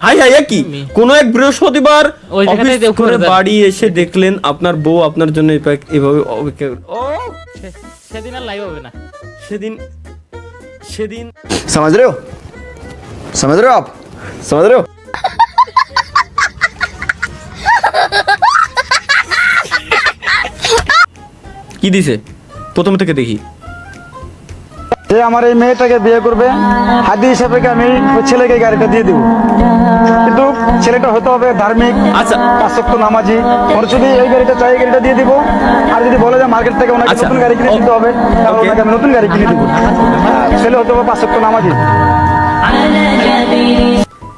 High high কি কোন এক বৃহস্পতিবার অফিস করে বাড়ি এসে দেখলেন আপনার বউ আপনার জন্য এভাবে সেদিন আর লাইভ হবে না। সেদিন समझ रहे हो आप समझ रहे हो কি দিছে প্রথম থেকে দেখি। যে আমার এই মেয়েটাকে বিয়ে করবে হাদি হিসাবে আমি ওই ছেলেকে গাড়িটা দিয়ে দেবো, কিন্তু ছেলেটা হতে হবে ধার্মিক, আচ্ছা। 5 ওয়াক্ত নামাজি। ওর যদি এই গাড়িটা চাই এই গাড়িটা দিয়ে দিব, আর যদি বলে যে মার্কেট থেকে ওনাকে আচ্ছা। নতুন গাড়ি কিনে দিতে হবে তাহলে ওনাকে আমি নতুন গাড়ি কিনে দিব। ছেলে হতে হবে 5 ওয়াক্ত নামাজি।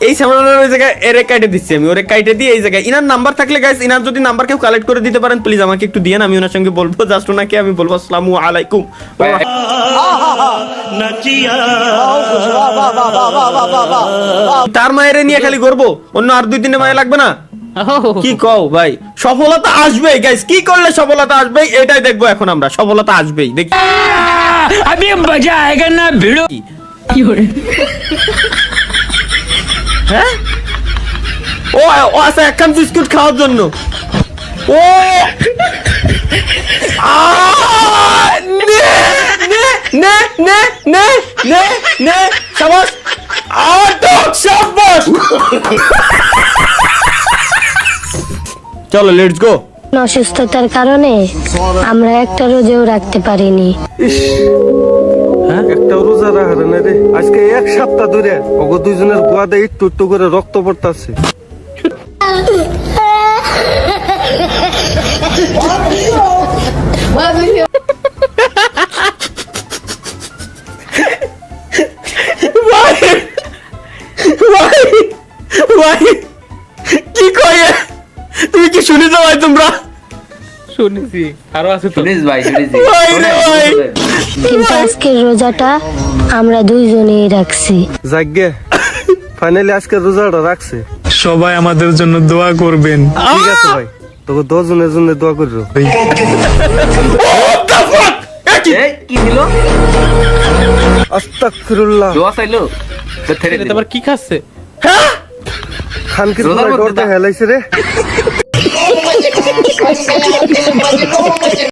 এই সামনের ওই জায়গায় এরে কাইটে দিচ্ছি আমি, ওরে কাইটে দিয়ে এই জায়গায় ইনার নাম্বার থাকলে গাইস, ইনার যদি নাম্বার কেউ কালেক্ট করে দিতে পারেন প্লিজ আমাকে একটু দিয়েন, আমি ওনার সঙ্গে বলবো, জাস্ট ওনাকে আমি বলবো আসসালামু আলাইকুম। তার মায়ের নিয়ে খালি করবো, অন্য আর 2-3 মায়ে লাগবে না? কি কও ভাই, সফলতা আসবেই গাইস, কি করলে সফলতা আসবেই এটাই দেখবো এখন আমরা, সফলতা আসবেই দেখি। अभी मजा आएगा ना भिड़ो। হ্যাঁ ও ও আচ্ছা একখান বিস্কুট খাওয়ার জন্য ও নে নে নে নে নে নে নে শাবাশ শাবাশ চলো লেটস গো। অসুস্থতার কারণে আমরা একটা রোজেও রাখতে পারিনি। একটা রোজা রাখা না রে, আজকে 1 সপ্তাহ ধরে ওগো দুইজনের গোয়াদে একটু একটু করে রক্ত পড়তাছে। কি কয়ে তুমি কি শুনেছো ভাই? তোমরা শুনেছি, আরো আছে তো। কিন্তু আজকের রোজাটা আমরা দুইজনেই রাখছি। যাগ্গে ফাইনালি আজকে রোজাটা রাখছে। সবাই আমাদের জন্য দোয়া করবেন। ঠিক আছে ভাই, তোকে 10 জনের জন্য দোয়া করিও। কি দিল? আস্তাগফিরুল্লাহ। দোয়া চাইলো। আবার কি খাচ্ছে? খানকির ডরতে হেলাইছে রে।